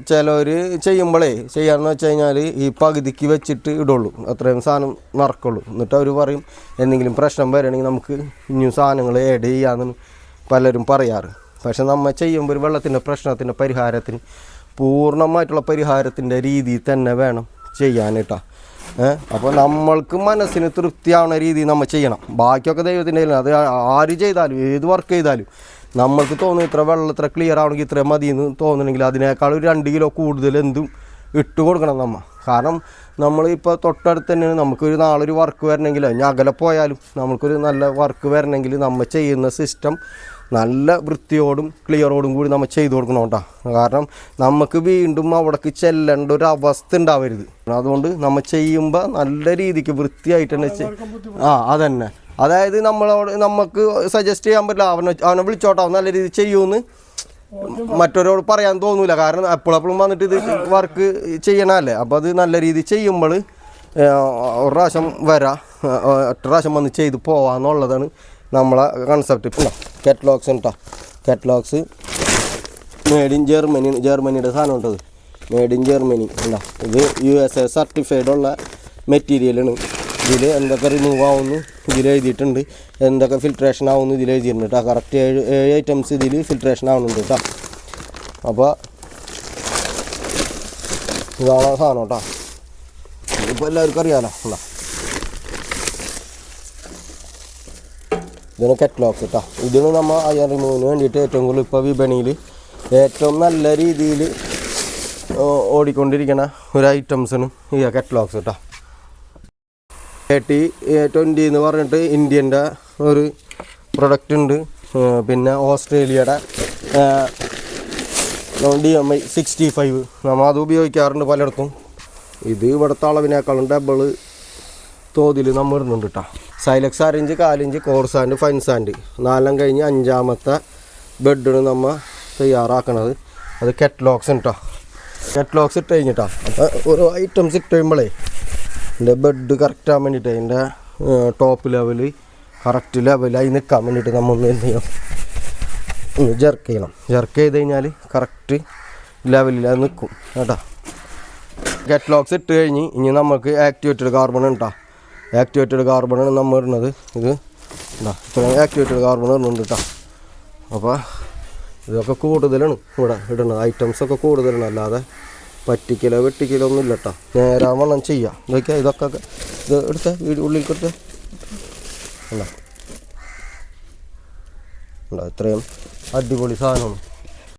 ചിലവർ ചെയ്യാമെന്ന് വെച്ച് കഴിഞ്ഞാൽ ഈ പകുതിക്ക് വെച്ചിട്ട് ഇടുള്ളൂ, അത്രയും സാധനം നിറക്കുള്ളൂ. എന്നിട്ട് അവർ പറയും എന്തെങ്കിലും പ്രശ്നം വരികയാണെങ്കിൽ നമുക്ക് ഇനിയും സാധനങ്ങൾ ആഡ് ചെയ്യാമെന്ന് പലരും പറയാറ്. പക്ഷെ നമ്മൾ ചെയ്യുമ്പോൾ ഒരു വെള്ളത്തിൻ്റെ പ്രശ്നത്തിൻ്റെ പരിഹാരത്തിന് പൂർണ്ണമായിട്ടുള്ള പരിഹാരത്തിൻ്റെ രീതിയിൽ തന്നെ വേണം ചെയ്യാൻ കേട്ടോ. അപ്പോൾ നമ്മൾക്ക് മനസ്സിന് തൃപ്തിയാവുന്ന രീതിയിൽ നമ്മൾ ചെയ്യണം. ബാക്കിയൊക്കെ ദൈവത്തിൻ്റെ അത് ആര് ചെയ്താലും ഏത് വർക്ക് ചെയ്താലും നമ്മൾക്ക് തോന്നുന്നു ഇത്ര വെള്ളം ഇത്ര ക്ലിയർ ആവണമെങ്കിൽ ഇത്ര മതി എന്ന് തോന്നുന്നെങ്കിൽ അതിനേക്കാൾ ഒരു 2 കിലോ കൂടുതൽ എന്തും ഇട്ട് കൊടുക്കണം നമ്മൾ. കാരണം നമ്മളിപ്പോൾ തൊട്ടടുത്ത് തന്നെ നമുക്കൊരു നാളൊരു വർക്ക് വരണമെങ്കിൽ ഞാൻ അകലെ പോയാലും നമുക്കൊരു നല്ല വർക്ക് വരണമെങ്കിൽ നമ്മൾ ചെയ്യുന്ന സിസ്റ്റം നല്ല വൃത്തിയോടും ക്ലിയറോടും കൂടി നമ്മൾ ചെയ്തു കൊടുക്കണം കേട്ടോ. കാരണം നമുക്ക് വീണ്ടും അവിടേക്ക് ചെല്ലേണ്ട ഒരു അവസ്ഥ ഉണ്ടാവരുത്. അതുകൊണ്ട് നമ്മൾ ചെയ്യുമ്പോൾ നല്ല രീതിക്ക് വൃത്തിയായിട്ട് തന്നെ അതന്നെ. അതായത് നമുക്ക് സജസ്റ്റ് ചെയ്യാൻ പറ്റില്ല അവനെ വിളിച്ചോട്ടോ നല്ല രീതിയിൽ ചെയ്യുമെന്ന് മറ്റൊരാളോട് പറയാൻ തോന്നൂല. കാരണം എപ്പോഴെപ്പോഴും വന്നിട്ട് ഇത് വർക്ക് ചെയ്യണമല്ലേ. അപ്പോൾ അത് നല്ല രീതിയിൽ ചെയ്യുമ്പോൾ ഒരു പ്രാവശ്യം വരാം, ഒറ്റ പ്രാവശ്യം വന്ന് ചെയ്ത് പോവാന്നുള്ളതാണ് നമ്മളെ കൺസെപ്റ്റ്. ഇപ്പോൾ കാറ്റലോഗ്സ് കേട്ടോ, കാറ്റലോഗ്സ് മെയ്ഡ് ഇൻ ജർമ്മനിയുടെ സാധനം ഉണ്ടത്, മെയ്ഡ് ഇൻ ജർമ്മനി അല്ല. ഇത് USA സർട്ടിഫൈഡുള്ള മെറ്റീരിയലാണ്. ഇതിൽ എന്തൊക്കെ റിമൂവ് ആവുമെന്ന് ഇതിൽ എഴുതിയിട്ടുണ്ട്, എന്തൊക്കെ ഫിൽട്രേഷൻ ആവുമെന്ന് ഇതിൽ എഴുതിയിട്ടുണ്ട് കേട്ടോ. കറക്റ്റ് 7 ഐറ്റംസ് ഇതിൽ ഫിൽട്രേഷൻ ആവുന്നുണ്ട് കേട്ടോ. അപ്പോൾ ഇതാണ് സാധനം കേട്ടോ. ഇതിപ്പോൾ എല്ലാവർക്കും അറിയാമല്ലോ അല്ല. ഇതാണ് കാറ്റലോഗ്സ് കേട്ടോ. ഇതിന് നമ്മൾ അയൺ റിമൂവിന് വേണ്ടിയിട്ട് ഏറ്റവും കൂടുതൽ ഇപ്പോൾ വിപണിയിൽ ഏറ്റവും നല്ല രീതിയിൽ ഓടിക്കൊണ്ടിരിക്കുന്ന ഒരു ഐറ്റംസാണ് ഈ കാറ്റലോഗ്സ് കേട്ടോ. 80-20 എന്ന് പറഞ്ഞിട്ട് ഇന്ത്യൻ്റെ ഒരു പ്രൊഡക്റ്റ് ഉണ്ട്. പിന്നെ ഓസ്ട്രേലിയയുടെ DMI 65 നമ്മൾ അത് ഉപയോഗിക്കാറുണ്ട് പലയിടത്തും. ഇത് ഇവിടുത്തെ അളവിനേക്കാളും ഡബിൾ തോതിൽ നമ്മൾ ഇടുന്നുണ്ട് കേട്ടോ. Silex 6 inch 4 inch core sand fine sand 4 കഴിഞ്ഞ് 5ാമത്തെ ബെഡാണ് നമ്മൾ തയ്യാറാക്കണത്. അത് കാറ്റലോഗ്സ് കേട്ടോ. കാറ്റലോഗ്സ് ഇട്ട് കഴിഞ്ഞിട്ടോ. അപ്പോൾ ഓരോ ഐറ്റംസ് ഇട്ട് കഴിയുമ്പോഴേ എൻ്റെ ബെഡ് കറക്റ്റ് ആകാൻ വേണ്ടിയിട്ട് അതിൻ്റെ ടോപ്പ് ലെവല് കറക്റ്റ് ലെവലായി നിൽക്കാൻ വേണ്ടിയിട്ട് നമ്മൾ എന്ത് ചെയ്യണം, ഒന്ന് ജെർക്ക് ചെയ്യണം. ജെർക്ക് ചെയ്ത് കഴിഞ്ഞാൽ കറക്റ്റ് ലെവലിൽ അത് നിൽക്കും കേട്ടോ. കാറ്റലോഗ്സ് ഇട്ട് കഴിഞ്ഞ് ഇനി നമുക്ക് ആക്ടിവേറ്റഡ് കാർബൺ കേട്ടോ. ആക്ടിവേറ്റഡ് കാർബണാണ് നമ്മൾ ഇടുന്നത്. ഇത് ഇത്രയും ആക്ടിവേറ്റഡ് കാർബൺ ഇടുന്നുണ്ട് കേട്ടോ. അപ്പോൾ ഇതൊക്കെ കൂടുതലാണ് ഇവിടെ ഇടുന്നത്, ഐറ്റംസൊക്കെ കൂടുതലാണ്. അല്ലാതെ പറ്റിക്കിലോ വെട്ടിക്കിലോ ഒന്നും ഇല്ല കേട്ടോ. നേരാവണ്ണം ചെയ്യാം. ഇതൊക്കെ ഇത് എടുത്ത ഉള്ളിൽ കൊടുത്ത് ഉണ്ടോ, ഇത്രയും അടിപൊളി സാധനമാണ്.